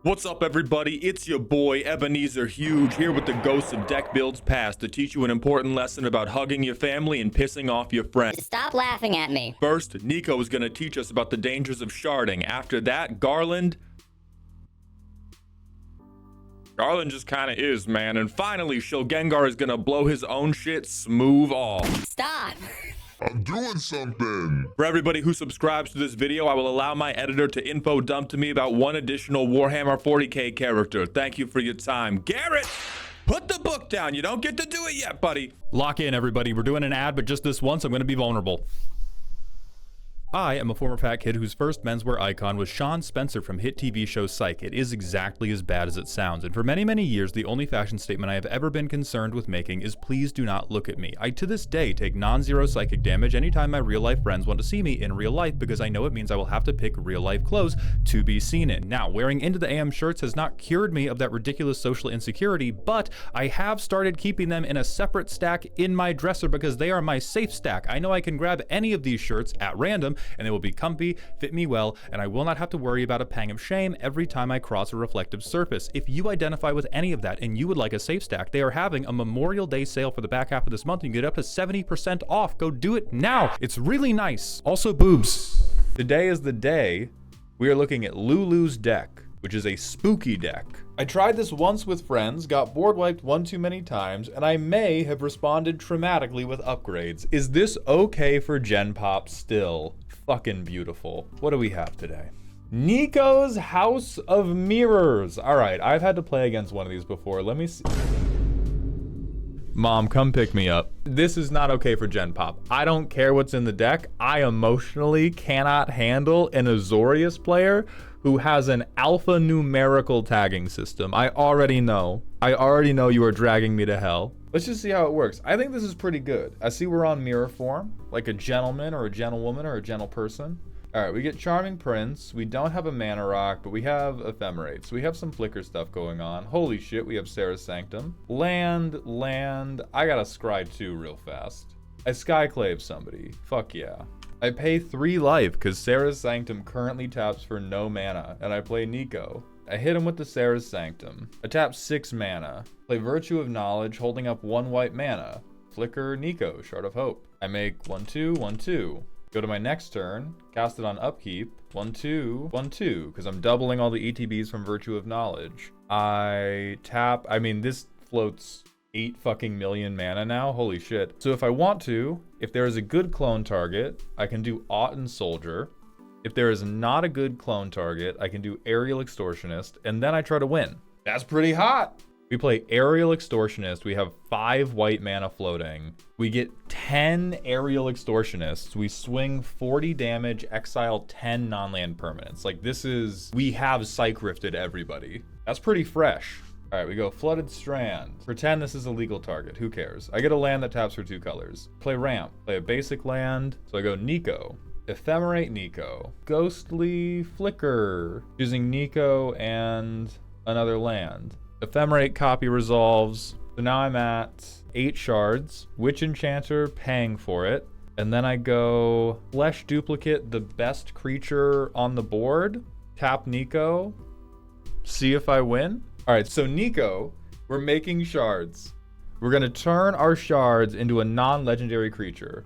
What's up, everybody? It's your boy Ebenezer Huge here with the Ghosts of Deck Builds Past to teach you an important lesson about hugging your family and pissing off your friends. Stop laughing at me. First, Nico is going to teach us about the dangers of sharding. After that, Garland just kind of is, man. And finally, Shilgengar is going to blow his own shit smooth off. Stop. I'm doing something. For everybody who subscribes to this video, I will allow my editor to info dump to me about one additional Warhammer 40k character. Thank you for your time. Garrett, put the book down. You don't get to do it yet, buddy. Lock in, everybody. We're doing an ad, but just this once, I'm going to be vulnerable. I am a former fat kid whose first menswear icon was Sean Spencer from hit TV show Psych. It is exactly as bad as it sounds, and for many, many years, the only fashion statement I have ever been concerned with making is please do not look at me. I, to this day, take non-zero psychic damage anytime my real-life friends want to see me in real life because I know it means I will have to pick real-life clothes to be seen in. Now, wearing Into the AM shirts has not cured me of that ridiculous social insecurity, but I have started keeping them in a separate stack in my dresser because they are my safe stack. I know I can grab any of these shirts at random, and they will be comfy, fit me well, and I will not have to worry about a pang of shame every time I cross a reflective surface. If you identify with any of that and you would like a safe stack, they are having a Memorial Day sale for the back half of this month. You can get up to 70% off. Go do it now. It's really nice. Also, boobs. Today is the day we are looking at Lulu's deck, which is a spooky deck. I tried this once with friends, got board wiped one too many times, and I may have responded traumatically with upgrades. Is this okay for Gen Pop still? Fucking beautiful. What do we have today? Nico's House of Mirrors. All right, I've had to play against one of these before. Let me see. Mom, come pick me up. This is not okay for Gen Pop. I don't care what's in the deck. I emotionally cannot handle an Azorius player who has an alphanumerical tagging system. I already know you are dragging me to hell. Let's just see how it works. I think this is pretty good. I see we're on mirror form, like a gentleman or a gentlewoman or a gentle person. All right, we get Charming Prince. We don't have a Mana Rock, but we have Ephemerate. So we have some Flicker stuff going on. Holy shit, we have Sarah's Sanctum. Land. I got a Scry 2 real fast. I Skyclave somebody. Fuck yeah. I pay 3 life because Sarah's Sanctum currently taps for no mana, and I play Nico. I hit him with the Sarah's Sanctum. I tap 6 mana. Play Virtue of Knowledge, holding up 1 white mana. Flicker Nico, Shard of Hope. I make 1/2, 1/2. Go to my next turn, cast it on upkeep. 1/2, 1/2, because I'm doubling all the ETBs from Virtue of Knowledge. I tap, this floats 8 fucking million mana now. Holy shit. So if I want to, if there is a good clone target, I can do Autumn Soldier. If there is not a good clone target, I can do Aerial Extortionist, and then I try to win. That's pretty hot. We play Aerial Extortionist. We have 5 white mana floating. We get 10 Aerial Extortionists. We swing 40 damage, exile 10 non-land permanents. Like, we have Psych Rifted everybody. That's pretty fresh. All right, we go Flooded Strand. Pretend this is a legal target. Who cares? I get a land that taps for 2 colors. Play Ramp. Play a basic land. So I go Nico. Ephemerate Nico. Ghostly Flicker. Using Nico and another land. Ephemerate copy resolves. So now I'm at 8 shards. Witch Enchanter paying for it. And then I go Flesh Duplicate, the best creature on the board. Tap Nico. See if I win. All right, so Nico, we're making shards. We're gonna turn our shards into a non-legendary creature.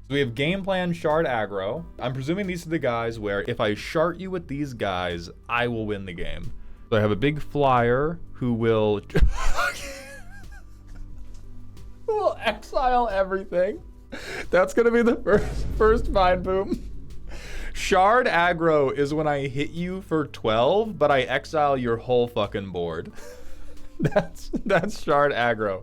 So we have game plan shard aggro. I'm presuming these are the guys where if I shard you with these guys, I will win the game. So I have a big flyer who will exile everything. That's gonna be the first mind boom. Shard aggro is when I hit you for 12, but I exile your whole fucking board. That's shard aggro.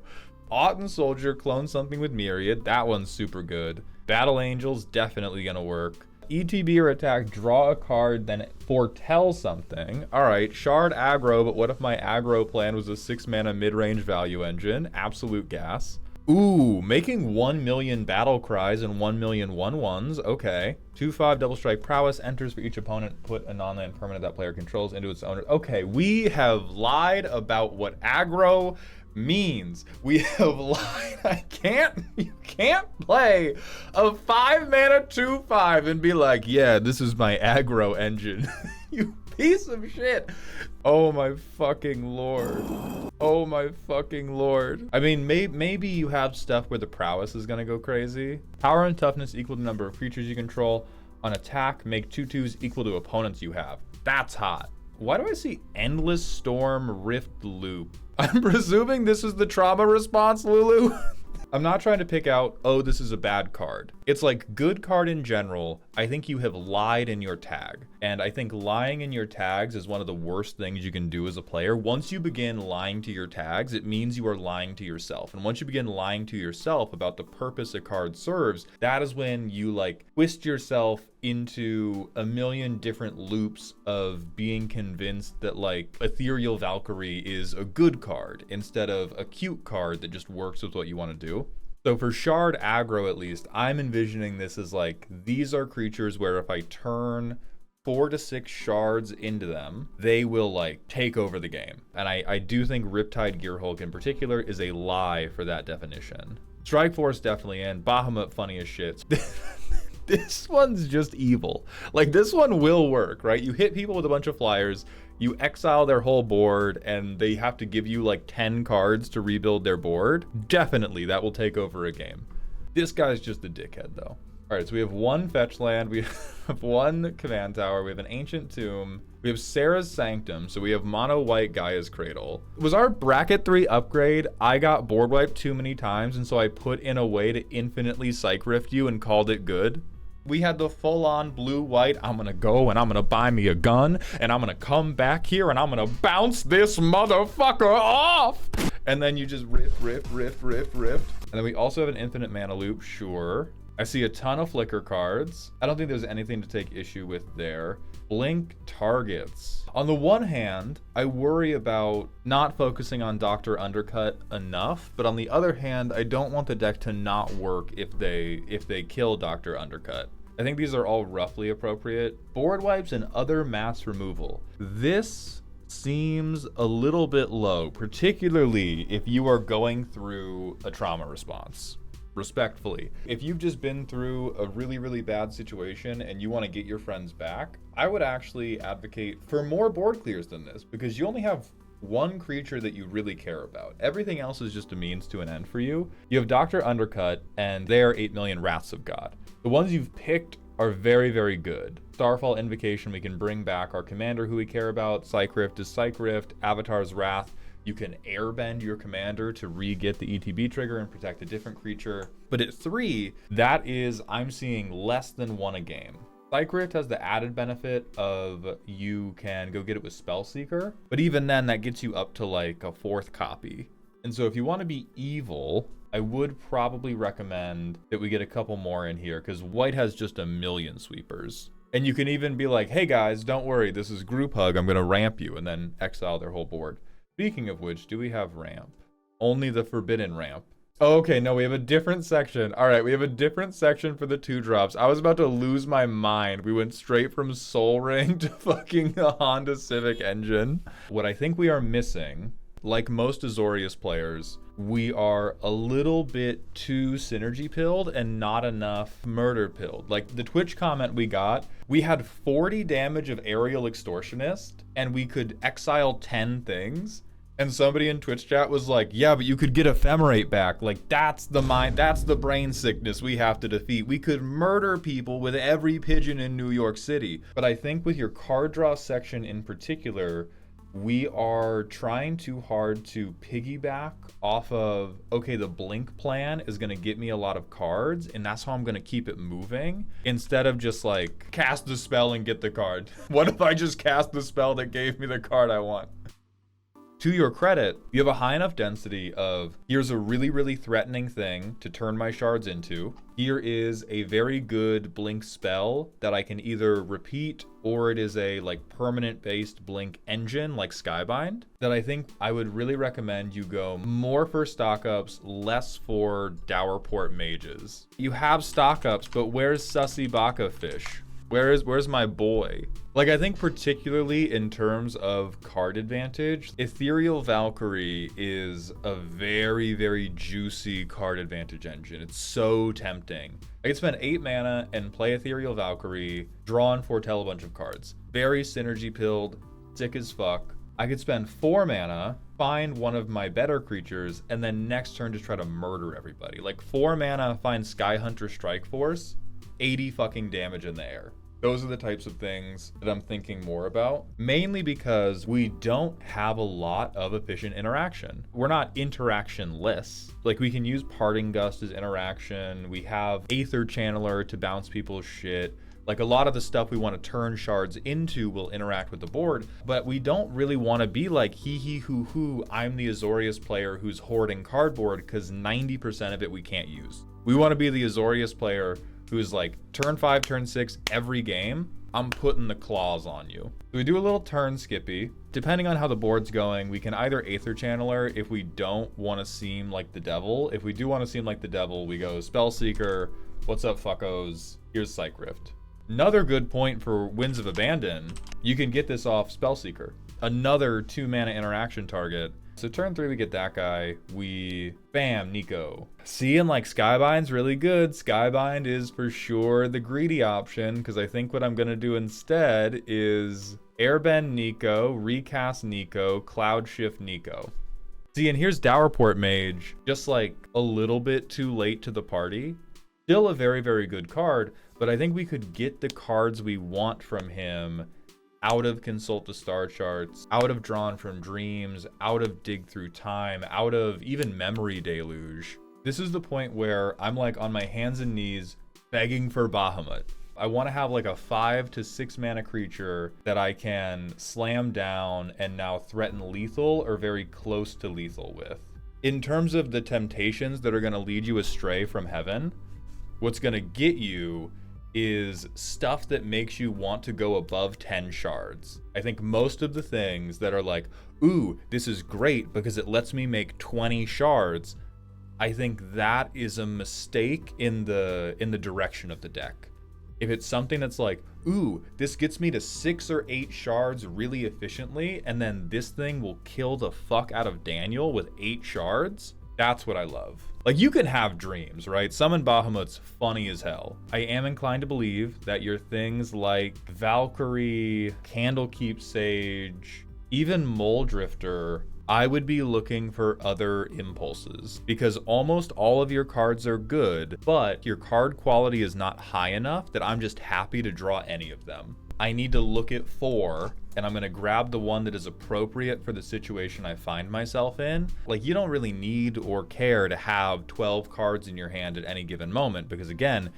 Autumn Soldier, clone something with Myriad. That one's super good. Battle Angel's definitely gonna work. ETB or attack, draw a card, then foretell something. All right, shard aggro, but what if my aggro plan was a 6 mana mid-range value engine? Absolute gas. Ooh, making 1 million battle cries and 1 million 1/1s. Okay. 2/5 double strike prowess enters for each opponent. Put a non-land permanent that player controls into its owner. Okay, we have lied about what aggro means. We have lied. You can't play a 5 mana 2/5 and be like, yeah, this is my aggro engine. You piece of shit. Oh my fucking lord. Oh my fucking lord. I mean, maybe you have stuff where the prowess is gonna go crazy. Power and toughness equal to the number of creatures you control. On attack, make 2/2s equal to opponents you have. That's hot. Why do I see Endless Storm Rift Loop? I'm presuming this is the trauma response, Lulu. I'm not trying to pick out, oh, this is a bad card. It's like good card in general. I think you have lied in your tag. And I think lying in your tags is one of the worst things you can do as a player. Once you begin lying to your tags, it means you are lying to yourself. And once you begin lying to yourself about the purpose a card serves, that is when you like twist yourself into a million different loops of being convinced that like Ethereal Valkyrie is a good card instead of a cute card that just works with what you want to do. So for Shard aggro, at least, I'm envisioning this as like, these are creatures where if I turn 4 to 6 shards into them, they will like take over the game. And I do think Riptide Gearhulk in particular is a lie for that definition. Strike Force definitely in. Bahamut funny as shit. This one's just evil. Like, this one will work, right? You hit people with a bunch of flyers, you exile their whole board, and they have to give you like 10 cards to rebuild their board. Definitely, that will take over a game. This guy's just a dickhead, though. All right, so we have 1 fetch land, we have 1 command tower, we have an ancient tomb, we have Sarah's Sanctum, so we have mono white Gaia's Cradle. Was our bracket 3 upgrade, I got board wiped too many times, and so I put in a way to infinitely psych rift you and called it good? We had the full-on blue-white, I'm gonna go and I'm gonna buy me a gun, and I'm gonna come back here and I'm gonna bounce this motherfucker off! And then you just rift. And then we also have an infinite mana loop, sure. I see a ton of flicker cards. I don't think there's anything to take issue with there. Blink targets. On the one hand, I worry about not focusing on Dr. Undercut enough, but on the other hand, I don't want the deck to not work if they kill Dr. Undercut. I think these are all roughly appropriate. Board wipes and other mass removal. This seems a little bit low, particularly if you are going through a trauma response. Respectfully, if you've just been through a really, really bad situation and you want to get your friends back, I would actually advocate for more board clears than this, because you only have 1 creature that you really care about. Everything else is just a means to an end for you. You have Dr. Undercut, and they are 8 million Wraths of God. The ones you've picked are very, very good. Starfall Invocation, we can bring back our commander who we care about. Psych Rift is Psych Rift. Avatar's Wrath, you can airbend your commander to re-get the ETB trigger and protect a different creature. But at 3, that is, I'm seeing less than 1 a game. Psych Rift has the added benefit of you can go get it with Spellseeker, but even then that gets you up to like a 4th copy. And so if you want to be evil, I would probably recommend that we get a couple more in here, because white has just a million sweepers. And you can even be like, hey guys, don't worry, this is group hug, I'm gonna ramp you, and then exile their whole board. Speaking of which, do we have ramp? Only the forbidden ramp. Oh, okay, no, we have a different section. All right, we have a different section for the 2-drops. I was about to lose my mind. We went straight from Soul Ring to fucking a Honda Civic Engine. What I think we are missing, like most Azorius players, we are a little bit too synergy pilled and not enough murder pilled. Like the Twitch comment we got, we had 40 damage of Aerial Extortionist and we could exile 10 things. And somebody in Twitch chat was like, yeah, but you could get Ephemerate back. Like, that's the mind, that's the brain sickness we have to defeat. We could murder people with every pigeon in New York City. But I think with your card draw section in particular, we are trying too hard to piggyback off of, okay, the blink plan is gonna get me a lot of cards, and that's how I'm gonna keep it moving, instead of just like, cast the spell and get the card. What if I just cast the spell that gave me the card I want? To your credit, you have a high enough density of, here's a really, really threatening thing to turn my shards into. Here is a very good blink spell that I can either repeat, or it is a like permanent based blink engine like Skybind, that I think I would really recommend you go more for stock ups, less for Dowerport mages. You have stock ups, but where's Sussy Baka Fish? Where's my boy? Like, I think particularly in terms of card advantage, Ethereal Valkyrie is a very, very juicy card advantage engine. It's so tempting. I could spend 8 mana and play Ethereal Valkyrie, draw and foretell a bunch of cards. Very synergy pilled, sick as fuck. I could spend 4 mana, find one of my better creatures, and then next turn just try to murder everybody. Like 4 mana, find Skyhunter Strike Force, 80 fucking damage in the air. Those are the types of things that I'm thinking more about, mainly because we don't have a lot of efficient interaction. We're not interactionless. Like, we can use Parting Gust as interaction. We have Aether Channeler to bounce people's shit. Like, a lot of the stuff we want to turn shards into will interact with the board, but we don't really want to be like, hee hoo hoo, I'm the Azorius player who's hoarding cardboard, because 90% of it we can't use. We want to be the Azorius player who's like, turn 5, turn 6, every game, I'm putting the claws on you. So we do a little turn skippy. Depending on how the board's going, we can either Aether Channeler if we don't want to seem like the devil. If we do want to seem like the devil, we go Spellseeker, what's up fuckos, here's Psych Rift. Another good point for Winds of Abandon, you can get this off Spellseeker. Another 2 mana interaction target. So turn 3, we get that guy. We, bam, Nico. See, and like Skybind's really good. Skybind is for sure the greedy option, because I think what I'm going to do instead is Airbend Nico, recast Nico, Cloud Shift Nico. See, and here's Dowerport Mage, just like a little bit too late to the party. Still a very, very good card, but I think we could get the cards we want from him out of Consult the Star Charts, out of Drawn from Dreams, out of Dig Through Time, out of even Memory Deluge. This is the point where I'm like on my hands and knees begging for Bahamut. I want to have like a 5 to 6 mana creature that I can slam down and now threaten lethal or very close to lethal with. In terms of the temptations that are going to lead you astray from heaven, what's going to get you is stuff that makes you want to go above 10 shards. I think most of the things that are like, ooh, this is great because it lets me make 20 shards, I think that is a mistake in the direction of the deck. If it's something that's like, ooh, this gets me to 6 or 8 shards really efficiently, and then this thing will kill the fuck out of Daniel with 8 shards, that's what I love. Like, you can have dreams, right? Summon Bahamut's funny as hell. I am inclined to believe that your things like Valkyrie, Candlekeep Sage, even Mole Drifter, I would be looking for other impulses, because almost all of your cards are good, but your card quality is not high enough that I'm just happy to draw any of them. I need to look at 4, and I'm going to grab the one that is appropriate for the situation I find myself in. Like, you don't really need or care to have 12 cards in your hand at any given moment, because again,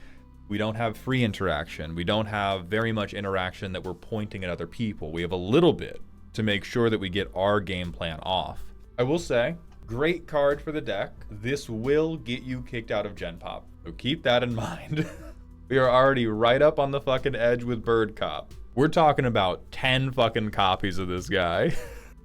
we don't have free interaction. We don't have very much interaction that we're pointing at other people. We have a little bit to make sure that we get our game plan off. I will say, great card for the deck. This will get you kicked out of Gen Pop, so keep that in mind. We are already right up on the fucking edge with Bird Cop. We're talking about 10 fucking copies of this guy.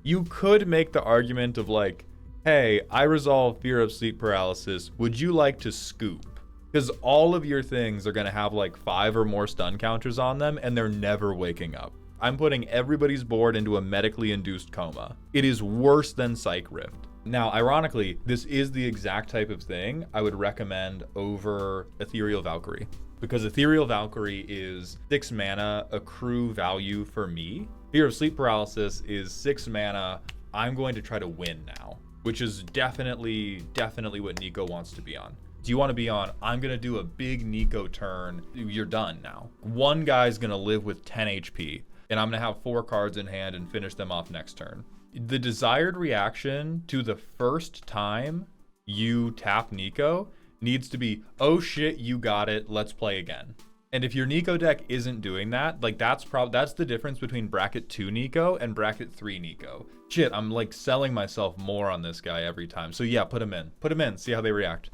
You could make the argument of like, hey, I resolve Fear of Sleep Paralysis. Would you like to scoop? Because all of your things are going to have like 5 or more stun counters on them, and they're never waking up. I'm putting everybody's board into a medically induced coma. It is worse than Psych Rift. Now, ironically, this is the exact type of thing I would recommend over Ethereal Valkyrie, because Ethereal Valkyrie is 6 mana, accrue value for me. Fear of Sleep Paralysis is 6 mana, I'm going to try to win now, which is definitely what Nico wants to be on. Do you want to be on, I'm going to do a big Nico turn, you're done now. One guy's going to live with 10 HP, and I'm going to have 4 cards in hand and finish them off next turn. The desired reaction to the first time you tap Nico needs to be, oh shit, you got it, let's play again. And if your Nico deck isn't doing that, like that's the difference between bracket 2 Nico and bracket 3 Nico. Shit, I'm like selling myself more on this guy every time. So yeah, put him in, see how they react.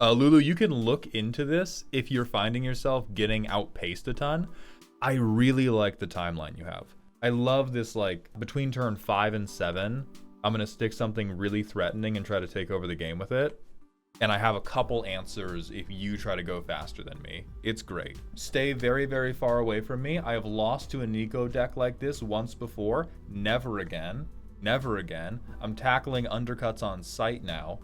Lulu, you can look into this if you're finding yourself getting outpaced a ton. I really like the timeline you have. I love this, like, between turn 5 and 7, I'm going to stick something really threatening and try to take over the game with it. and I have a couple answers if you try to go faster than me. It's great. Stay very, very far away from me. I have lost to a Nico deck like this once before. Never again. Never again. I'm tackling undercuts on sight now.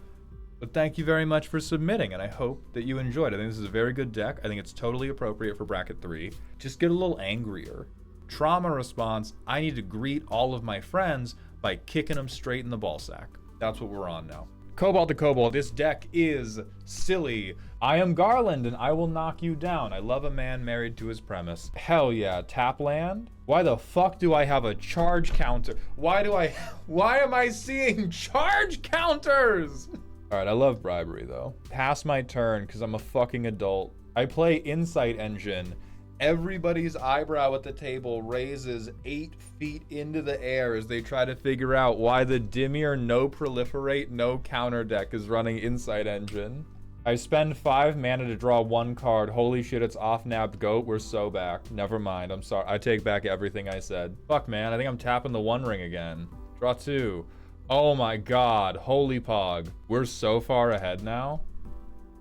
But thank you very much for submitting, and I hope that you enjoyed. I think this is a very good deck. I think it's totally appropriate for bracket 3. Just get a little angrier. Trauma response, I need to greet all of my friends by kicking them straight in the ballsack. That's what we're on now. Cobalt to Cobalt, this deck is silly. I am Garland and I will knock you down. I love a man married to his premise. Hell yeah, tap land? Why the fuck do I have a charge counter? Why am I seeing charge counters? All right, I love bribery though. Pass my turn because I'm a fucking adult. I play Insight Engine. Everybody's eyebrow at the table raises 8 feet into the air as they try to figure out why the Dimir no proliferate, no counter deck is running Insight Engine. I spend 5 mana to draw 1 card. Holy shit, it's off-nabbed goat. We're so back. Never mind, I'm sorry. I take back everything I said. Fuck, man, I think I'm tapping the 1 ring again. Draw 2. Oh my god, holy pog. We're so far ahead now.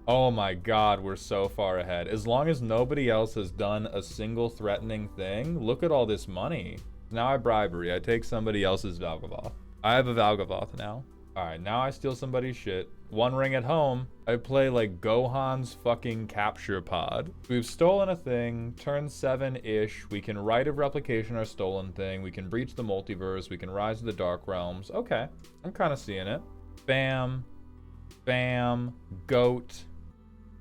Oh my god, we're so far ahead. As long as nobody else has done a single threatening thing, look at all this money. Now I bribery. I take somebody else's Valgavoth. I have a Valgavoth now. Alright, now I steal somebody's shit. 1 ring at home. I play like Gohan's fucking capture pod. We've stolen a thing, turn 7-ish. We can Rite of Replication our stolen thing. We can breach the multiverse. We can rise to the Dark Realms. Okay, I'm kind of seeing it. Bam. Bam. Goat.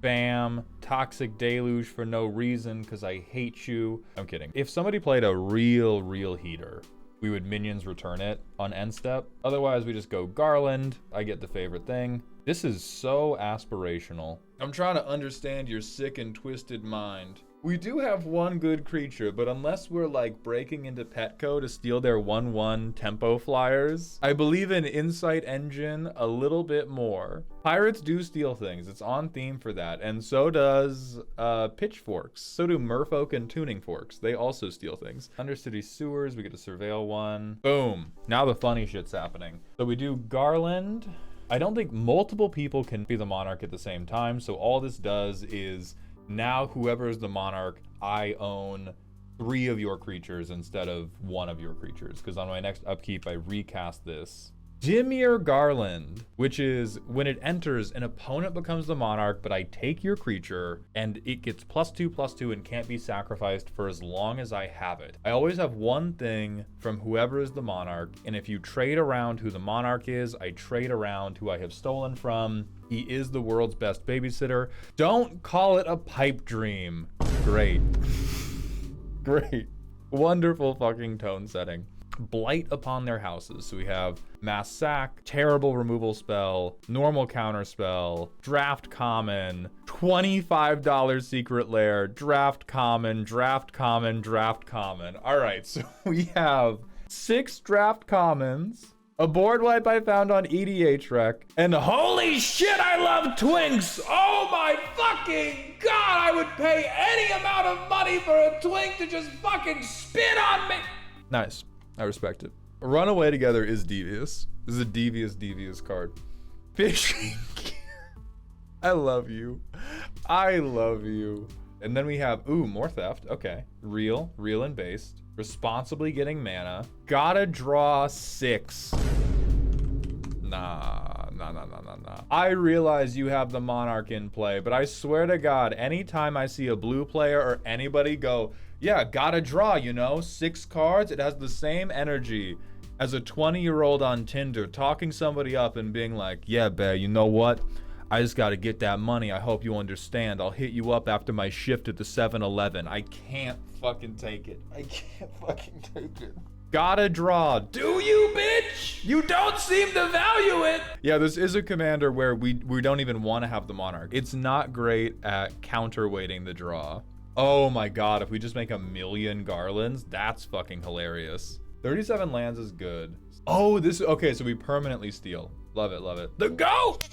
Bam, toxic deluge for no reason because I hate you. I'm kidding. If somebody played a real heater, we would minions return it on end step. Otherwise, we just go Garland. I get the favorite thing. This is so aspirational. I'm trying to understand your sick and twisted mind. We do have 1 good creature, but unless we're like breaking into Petco to steal their 1/1 tempo flyers, I believe in Insight Engine a little bit more. Pirates do steal things. It's on theme for that. And so does pitchforks. So do merfolk and tuning forks. They also steal things. Undercity sewers, we get to surveil 1. Boom. Now the funny shit's happening. So we do Garland. I don't think multiple people can be the monarch at the same time. So all this does is now whoever is the monarch, I own 3 of your creatures instead of 1 of your creatures. Because on my next upkeep, I recast this. Dimir Garland, which is when it enters, an opponent becomes the monarch, but I take your creature and it gets +2/+2 and can't be sacrificed for as long as I have it. I always have 1 thing from whoever is the monarch, and if you trade around who the monarch is, I trade around who I have stolen from. He is the world's best babysitter. Don't call it a pipe dream. Great. Great. Wonderful fucking tone setting. Blight upon their houses. So we have mass sack, terrible removal spell, normal counter spell, draft common, $25 secret lair, draft common, draft common, draft common. All right, so we have 6 draft commons, a board wipe I found on EDHREC, and holy shit, I love twinks. Oh my fucking god, I would pay any amount of money for a twink to just fucking spit on me. Nice. I respect it. Runaway Together is devious. This is a devious card. Fishing. I love you. I love you. And then we have, ooh, more theft. Okay. Real and based. Responsibly getting mana. Gotta draw 6. Nah. I realize you have the monarch in play, but I swear to God, anytime I see a blue player or anybody go, yeah, gotta draw, 6 cards, it has the same energy as a 20-year-old on Tinder talking somebody up and being like, yeah, bae, you know what? I just gotta get that money. I hope you understand. I'll hit you up after my shift at the 7-Eleven. I can't fucking take it. I can't fucking take it. Gotta draw. Do you, bitch? You don't seem to value it. Yeah, this is a commander where we don't even want to have the monarch. It's not great at counterweighting the draw. Oh my god, if we just make 1,000,000 Garlands, that's fucking hilarious. 37 lands is good. Oh, okay, so we permanently steal. Love it, love it. The GOAT!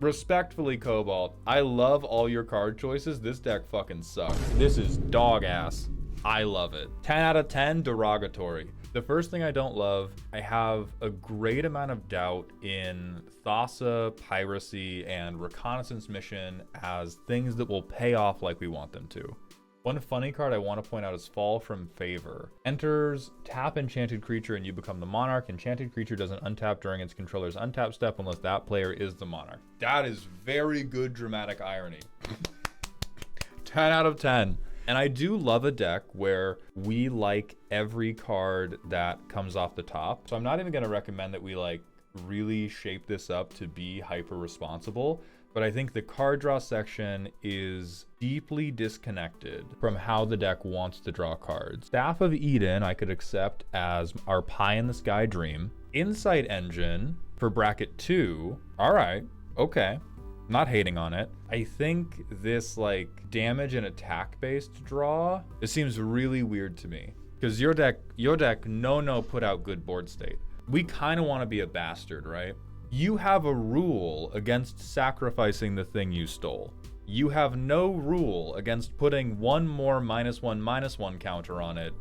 Respectfully, Cobalt, I love all your card choices. This deck fucking sucks. This is dog ass. I love it. 10 out of 10, derogatory. The first thing I don't love, I have a great amount of doubt in Thassa, Piracy, and Reconnaissance Mission as things that will pay off like we want them to. One funny card I want to point out is Fall from Favor. Enters, tap enchanted creature and you become the monarch. Enchanted creature doesn't untap during its controller's untap step unless that player is the monarch. That is very good dramatic irony. 10 out of 10. And I do love a deck where we like every card that comes off the top. So I'm not even going to recommend that we like really shape this up to be hyper responsible. But I think the card draw section is deeply disconnected from how the deck wants to draw cards. Staff of Eden I could accept as our pie in the sky dream. Insight Engine for bracket 2. All right, okay. Not hating on it. I think this like damage and attack based draw, it seems really weird to me. Because your deck no put out good board state. We kind of want to be a bastard, right? You have a rule against sacrificing the thing you stole. You have no rule against putting one more -1/-1 counter on it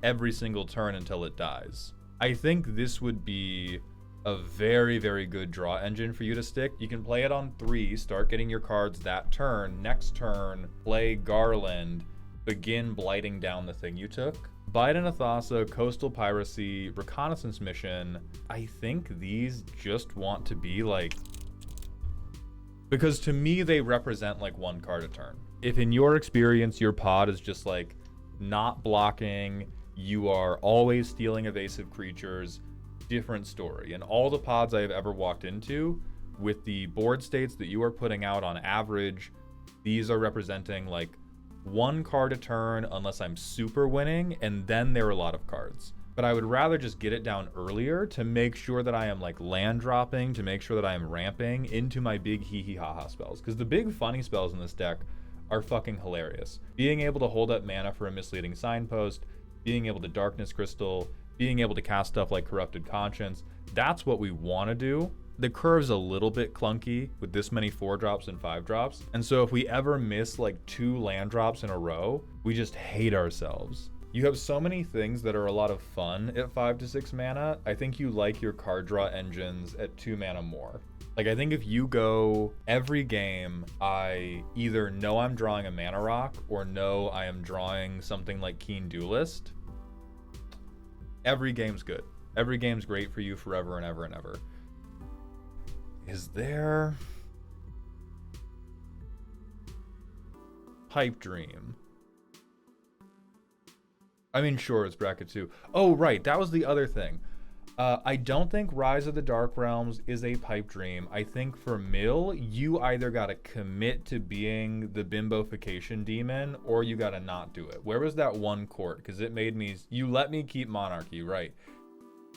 every single turn until it dies. I think this would be a very, very good draw engine for you to stick. You can play it on 3, start getting your cards that turn. Next turn, play Garland, begin blighting down the thing you took. Biden Athasa, Coastal Piracy, Reconnaissance Mission. I think these just want to be like... Because to me, they represent like 1 card a turn. If in your experience, your pod is just like not blocking, you are always stealing evasive creatures, different story. And all the pods I have ever walked into with the board states that you are putting out on average, these are representing like 1 card a turn unless I'm super winning, and then there are a lot of cards. But I would rather just get it down earlier to make sure that I am like land dropping, to make sure that I am ramping into my big hee hee ha ha spells. Because the big funny spells in this deck are fucking hilarious. Being able to hold up mana for a misleading signpost, being able to darkness crystal, being able to cast stuff like Corrupted Conscience, that's what we want to do. The curve's a little bit clunky with this many 4-drops and 5-drops. And so if we ever miss like 2 land drops in a row, we just hate ourselves. You have so many things that are a lot of fun at 5 to 6 mana. I think you like your card draw engines at 2 mana more. Like, I think if you go every game, I either know I'm drawing a mana rock or know I am drawing something like Keen Duelist. Every game's good. Every game's great for you forever and ever and ever. Is there... Pipe Dream. I mean, sure, it's bracket 2. Oh, right, that was the other thing. I don't think Rise of the Dark Realms is a pipe dream. I think for Mill, you either gotta commit to being the bimbofication demon, or you gotta not do it. Where was that 1 court? Because it made me... You let me keep Monarchy, right.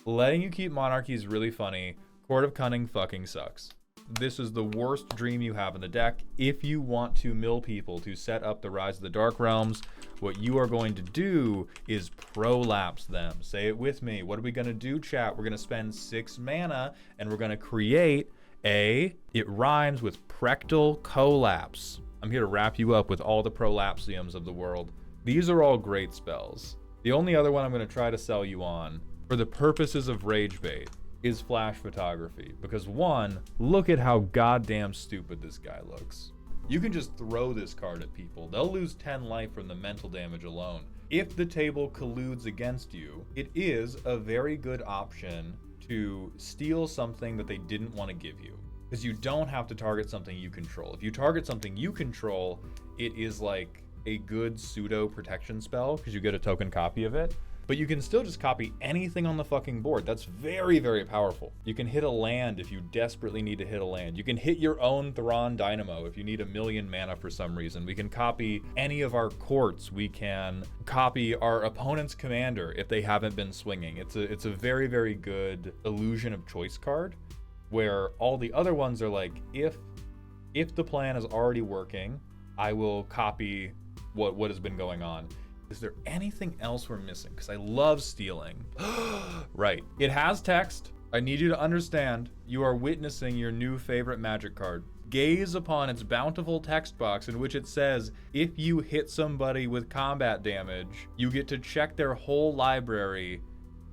Letting you keep Monarchy is really funny. Court of Cunning fucking sucks. This is the worst dream you have in the deck. If you want to mill people to set up the Rise of the Dark Realms, what you are going to do is prolapse them. Say it with me. What are we going to do, chat? We're going to spend 6 mana and we're going to create a... It rhymes with Prectal Collapse. I'm here to wrap you up with all the prolapsiums of the world. These are all great spells. The only other one I'm going to try to sell you on, for the purposes of Rage Bait, is Flash Photography. Because 1, look at how goddamn stupid this guy looks. You can just throw this card at people. They'll lose 10 life from the mental damage alone. If the table colludes against you, it is a very good option to steal something that they didn't want to give you. Because you don't have to target something you control. If you target something you control, it is like a good pseudo protection spell because you get a token copy of it. But you can still just copy anything on the fucking board. That's very, very powerful. You can hit a land if you desperately need to hit a land. You can hit your own Thrawn Dynamo if you need 1,000,000 mana for some reason. We can copy any of our courts. We can copy our opponent's commander if they haven't been swinging. It's a very, very good illusion of choice card, where all the other ones are like, if the plan is already working, I will copy what has been going on. Is there anything else we're missing? Because I love stealing. Right. It has text. I need you to understand. You are witnessing your new favorite magic card. Gaze upon its bountiful text box in which it says, if you hit somebody with combat damage, you get to check their whole library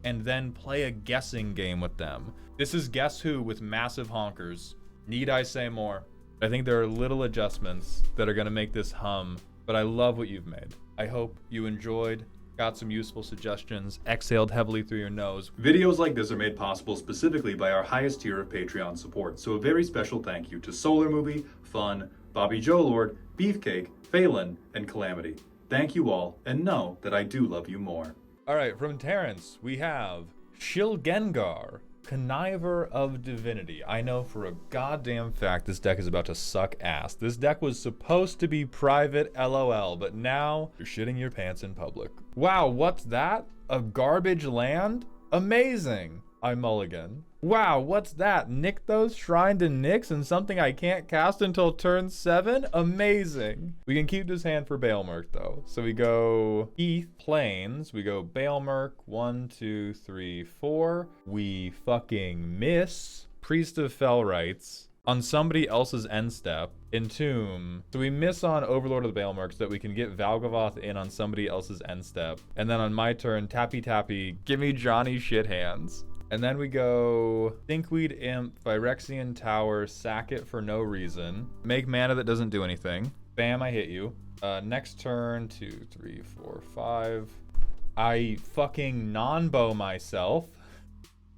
and then play a guessing game with them. This is Guess Who with massive honkers. Need I say more? I think there are little adjustments that are gonna make this hum, but I love what you've made. I hope you enjoyed, got some useful suggestions, exhaled heavily through your nose. Videos like this are made possible specifically by our highest tier of Patreon support, so a very special thank you to Solar Movie, Fun, Bobby Joe Lord, Beefcake, Phelan, and Calamity. Thank you all, and know that I do love you more. All right, from Terrence, we have Shilgengar, Conniver of Divinity. I know for a goddamn fact this deck is about to suck ass. This deck was supposed to be private, LOL, but now you're shitting your pants in public. Wow, what's that? A garbage land? Amazing. I mulligan. Wow, what's that? Nykthos, Shrine to Nyx, and something I can't cast until turn 7? Amazing. We can keep this hand for Baelmerk, though. So we go Heath, Plains. We go Baelmerk, 1, 2, 3, 4. We fucking miss Priest of Fellrights on somebody else's end step. Entomb. So we miss on Overlord of the Baelmerk so that we can get Valgavoth in on somebody else's end step. And then on my turn, tappy tappy, give me Johnny shit hands. And then we go Thinkweed Imp, Phyrexian Tower, sack it for no reason. Make mana that doesn't do anything. Bam, I hit you. Next turn, 2, 3, 4, 5. I fucking non-bow myself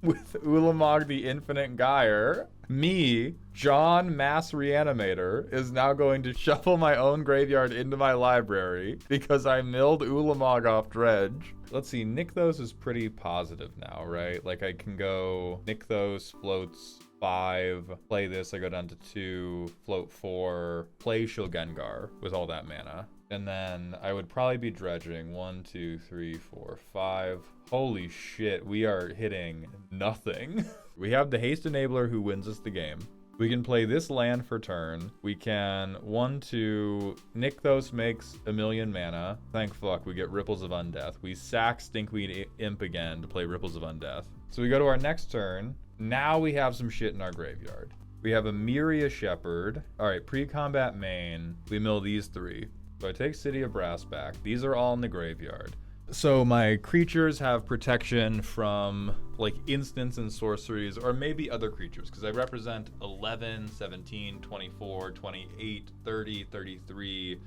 with Ulamog the Infinite Gyre. Me, John Mass Reanimator, is now going to shuffle my own graveyard into my library because I milled Ulamog off Dredge. Let's see, Nykthos is pretty positive now, right? Like I can go Nykthos, floats 5, play this, I go down to 2, float 4, play Shilgengar with all that mana. And then I would probably be dredging 1, 2, 3, 4, 5. Holy shit, we are hitting nothing. We have the Haste Enabler who wins us the game. We can play this land for turn. We can 1, 2, Nykthos makes a million mana. Thank fuck, we get Ripples of Undeath. We sack Stinkweed Imp again to play Ripples of Undeath. So we go to our next turn. Now we have some shit in our graveyard. We have a Myria Shepherd. All right, pre-combat main. We mill these 3. So I take City of Brass back. These are all in the graveyard. So my creatures have protection from like instants and sorceries, or maybe other creatures, because I represent 11, 17, 24, 28, 30, 33,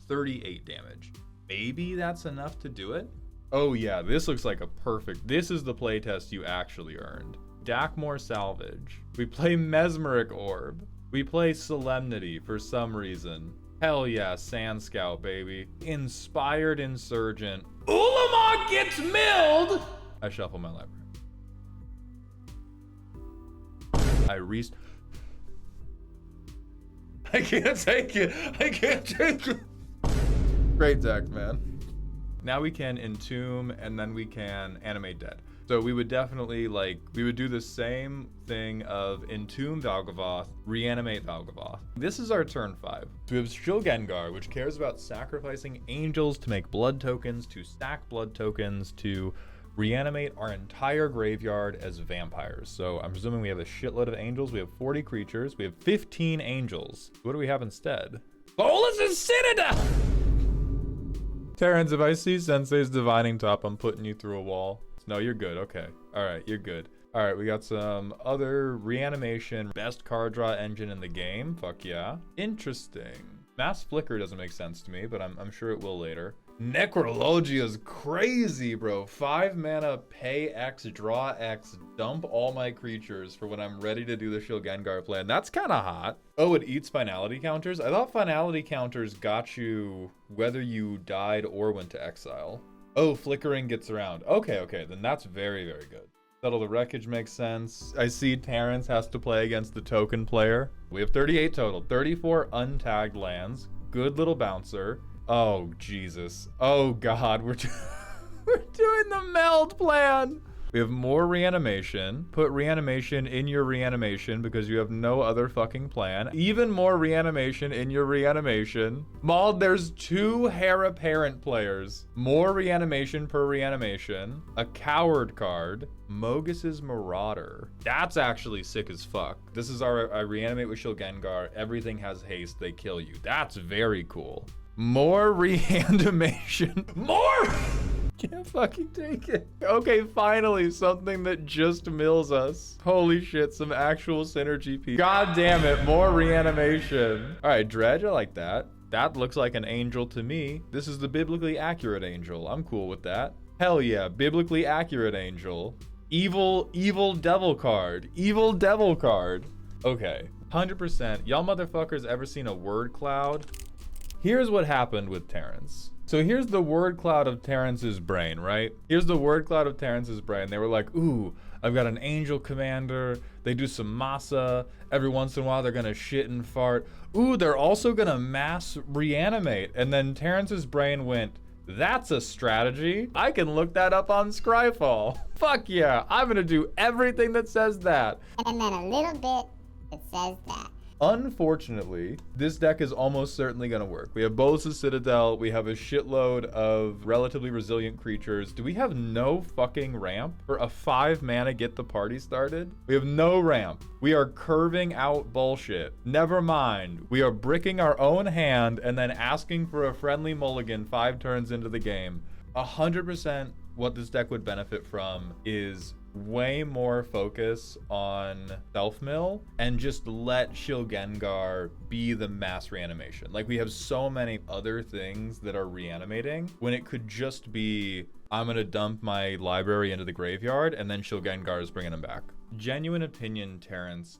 38 damage. Maybe that's enough to do it? Oh yeah, this looks like a perfect, this is the playtest you actually earned. Dakmor Salvage. We play Mesmeric Orb. We play Solemnity for some reason. Hell yeah, Sand Scout, baby. Inspired Insurgent. Ulamog gets milled! I shuffle my library. I can't take it. I can't take it. Great deck, man. Now we can Entomb, and then we can Animate Dead. So we would definitely, we would do the same thing of Entomb Valgavoth, Reanimate Valgavoth. This is our turn 5. So we have Shilgengar, which cares about sacrificing angels to make blood tokens, to stack blood tokens, to reanimate our entire graveyard as vampires. So I'm presuming we have a shitload of angels. We have 40 creatures. We have 15 angels. What do we have instead? Bolas' Citadel! Terrence, if I see Sensei's Divining Top, I'm putting you through a wall. No, you're good. Okay. All right, you're good. All right, we got some other reanimation. Best card draw engine in the game. Fuck yeah. Interesting. Mass Flicker doesn't make sense to me, but I'm sure it will later. Necrologia is crazy, bro. 5 mana, pay X, draw X, dump all my creatures for when I'm ready to do the Shilgengar plan. That's kind of hot. Oh, it eats finality counters? I thought finality counters got you whether you died or went to exile. Oh, flickering gets around. Okay, then that's very, very good. Settle the Wreckage makes sense. I see Terrence has to play against the token player. We have 38 total, 34 untagged lands. Good little bouncer. Oh, Jesus. Oh, God, we're doing the meld plan. We have more reanimation. Put reanimation in your reanimation because you have no other fucking plan. Even more reanimation in your reanimation. Mauled, there's 2 Heir Apparent players. More reanimation per reanimation. A coward card. Mogus's Marauder. That's actually sick as fuck. This is our I reanimate with Shilgengar. Everything has haste. They kill you. That's very cool. More reanimation. More! Can't fucking take it. Okay, finally, something that just mills us. Holy shit, some actual synergy piece. God damn it, more reanimation. All right, Dredge, I like that. That looks like an angel to me. This is the biblically accurate angel. I'm cool with that. Hell yeah, biblically accurate angel. Evil devil card. Evil devil card. Okay, 100%. Y'all motherfuckers ever seen a word cloud? Here's what happened with Terrence. So here's the word cloud of Terrence's brain, right? Here's the word cloud of Terrence's brain. They were like, ooh, I've got an angel commander. They do some masa. Every once in a while, they're gonna shit and fart. Ooh, they're also gonna mass reanimate. And then Terrence's brain went, that's a strategy. I can look that up on Scryfall. Fuck yeah, I'm gonna do everything that says that. And then a little bit that says that. Unfortunately, this deck is almost certainly going to work. We have Bosa's Citadel. We have a shitload of relatively resilient creatures. Do we have no fucking ramp for a 5-mana get the party started? We have no ramp. We are curving out bullshit. Never mind. We are bricking our own hand and then asking for a friendly mulligan 5 turns into the game. 100% what this deck would benefit from is way more focus on self-mill and just let Shilgengar be the mass reanimation. Like, we have so many other things that are reanimating when it could just be, I'm gonna dump my library into the graveyard and then Shilgengar is bringing them back. Genuine opinion, Terrence,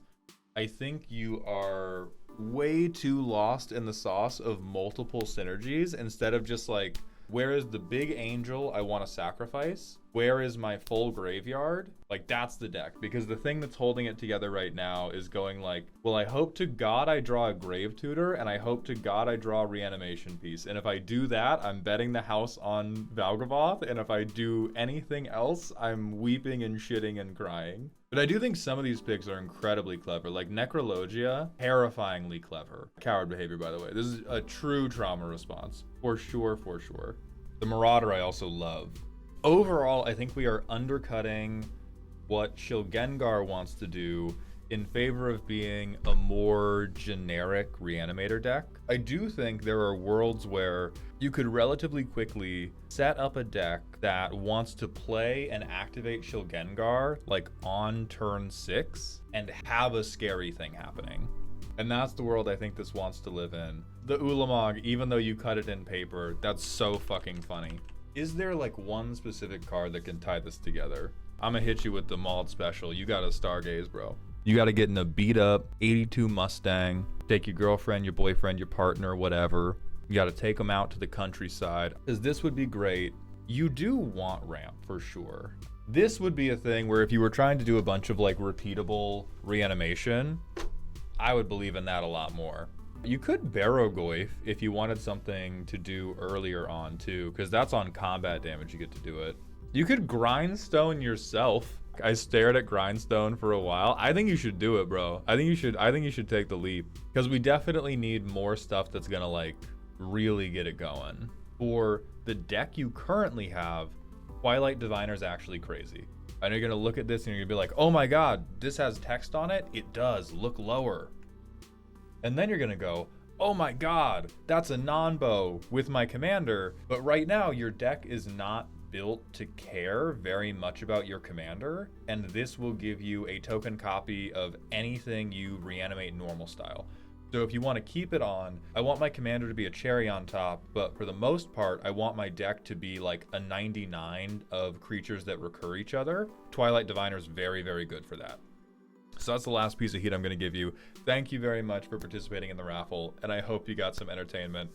I think you are way too lost in the sauce of multiple synergies instead of just like, where is the big angel I want to sacrifice? Where is my full graveyard? Like, that's the deck. Because the thing that's holding it together right now is going like, well, I hope to God I draw a Grave Tutor, and I hope to God I draw a Reanimation piece. And if I do that, I'm betting the house on Valgavoth. And if I do anything else, I'm weeping and shitting and crying. But I do think some of these picks are incredibly clever. Like Necrologia, terrifyingly clever. Coward behavior, by the way. This is a true trauma response. For sure, for sure. The Marauder I also love. Overall, I think we are undercutting what Shilgengar wants to do in favor of being a more generic reanimator deck. I do think there are worlds where you could relatively quickly set up a deck that wants to play and activate Shilgengar like on turn 6 and have a scary thing happening. And that's the world I think this wants to live in. The Ulamog, even though you cut it in paper, that's so fucking funny. Is there like one specific card that can tie this together? I'm gonna hit you with the Mauled special. You gotta stargaze, bro. You gotta get in a beat up 82 Mustang, take your girlfriend, your boyfriend, your partner, whatever. You gotta take them out to the countryside, because this would be great. You do want ramp for sure. This would be a thing where if you were trying to do a bunch of like repeatable reanimation, I would believe in that a lot more. You could Barrogoyf if you wanted something to do earlier on too, because that's on combat damage, you get to do it. You could Grindstone yourself. I stared at Grindstone for a while. I think you should do it, bro. I think you should take the leap, because we definitely need more stuff that's gonna like really get it going. For the deck you currently have, Twilight Diviner is actually crazy. I know you're gonna look at this and you're gonna be like, oh my god, this has text on it? It does, look lower. And then you're gonna go, oh my god, that's a non-bow with my commander. But right now, your deck is not built to care very much about your commander, and this will give you a token copy of anything you reanimate normal style. So if you want to keep it on, I want my commander to be a cherry on top, but for the most part, I want my deck to be like a 99 of creatures that recur each other. Twilight Diviner is very, very good for that. So that's the last piece of heat I'm going to give you. Thank you very much for participating in the raffle, and I hope you got some entertainment.